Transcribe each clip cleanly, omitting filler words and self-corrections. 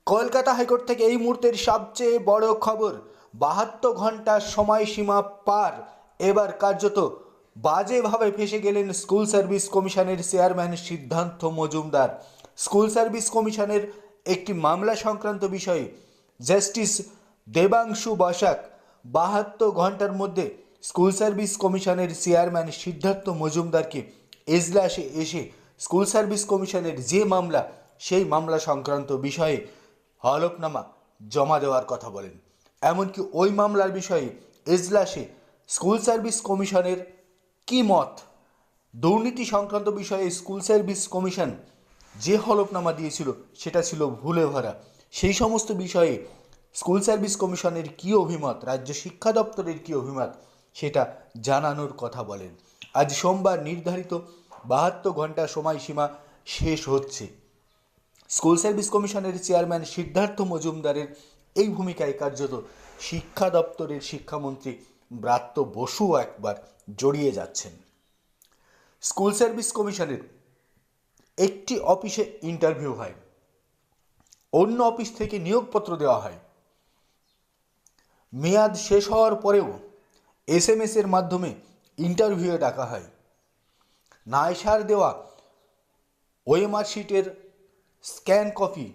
Kolkata high court থেকে এই মুহূর্তের সবচেয়ে বড় খবর, 72 ঘন্টার সময়সীমা পার। এবার কার্যত বাজেভাবে ফেঁসে গেলেন স্কুল সার্ভিস কমিশনের chairman Siddhartha Majumdar. School service কমিশনের একটি মামলা সংক্রান্ত বিষয়ে জাস্টিস দেবাংশু বসাক 72 ঘন্টার মধ্যে স্কুল সার্ভিস কমিশনের চেয়ারম্যান সিদ্ধার্থ মজুমদারকে এজলাসে এসে স্কুল সার্ভিস কমিশনের যে মামলা, সেই মামলা সংক্রান্ত বিষয়ে হলফনামা জমা দেওয়ার কথা বলেন। এমনকি ওই মামলার বিষয়ে এজলাসে স্কুল সার্ভিস কমিশনের কি মত, দুর্নীতি সংক্রান্ত বিষয়ে স্কুল সার্ভিস কমিশন যে হলফনামা দিয়েছিল সেটা ছিল ভুলে ভরা, সেই সমস্ত বিষয়ে স্কুল সার্ভিস কমিশনের কি অভিমত, রাজ্য শিক্ষা দপ্তরের কি অভিমত, সেটা জানানোর কথা বলেন। আজ সোমবার নির্ধারিত 72 ঘন্টা সময়সীমা শেষ হচ্ছে। স্কুল সার্ভিস কমিশনের চেয়ারম্যান সিদ্ধার্থ মজুমদারের এই ভূমিকায় কার্যত শিক্ষা দপ্তরের শিক্ষামন্ত্রী ব্রাত্য বসুও একবার জড়িয়ে যাচ্ছেন। স্কুল সার্ভিস কমিশনের একটি অফিসে ইন্টারভিউ হয়, অন্য অফিস থেকে নিয়োগপত্র দেওয়া হয়, মেয়াদ শেষ হওয়ার পরেও SMS এর মাধ্যমে ইন্টারভিউয়ে ডাকা হয়। নায়সার দেওয়া ওএমআর শিটের স্ক্যান কপি,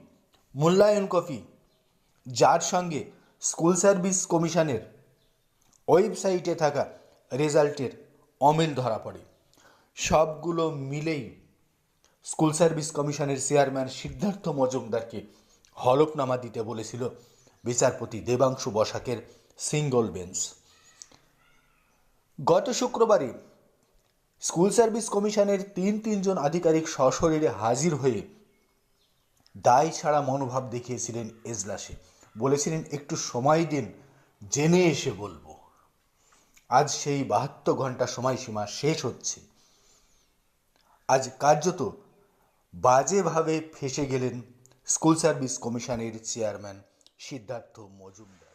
মূল্যায়ন কপি, যার সঙ্গে স্কুল সার্ভিস কমিশনের ওয়েবসাইটে থাকা রেজাল্টের অমিল ধরা পড়ে। সবগুলো মিলেই স্কুল সার্ভিস কমিশনের চেয়ারম্যান সিদ্ধার্থ মজুমদারকে হলফনামা দিতে বলেছিল বিচারপতি দেবাংশু বসাকের সিঙ্গল বেঞ্চ। গত শুক্রবারে স্কুল সার্ভিস কমিশনের তিনজন আধিকারিক সশরীরে হাজির হয়ে দায় ছাড়া মনোভাব দেখিয়েছিলেন এজলাসে, বলেছিলেন একটু সময় দিন, জেনে এসে বলবো। আজ সেই 72 ঘন্টা সময়সীমা শেষ হচ্ছে। আজ কার্যত বাজেভাবে ফেঁসে গেলেন স্কুল সার্ভিস কমিশনের চেয়ারম্যান সিদ্ধার্থ মজুমদার।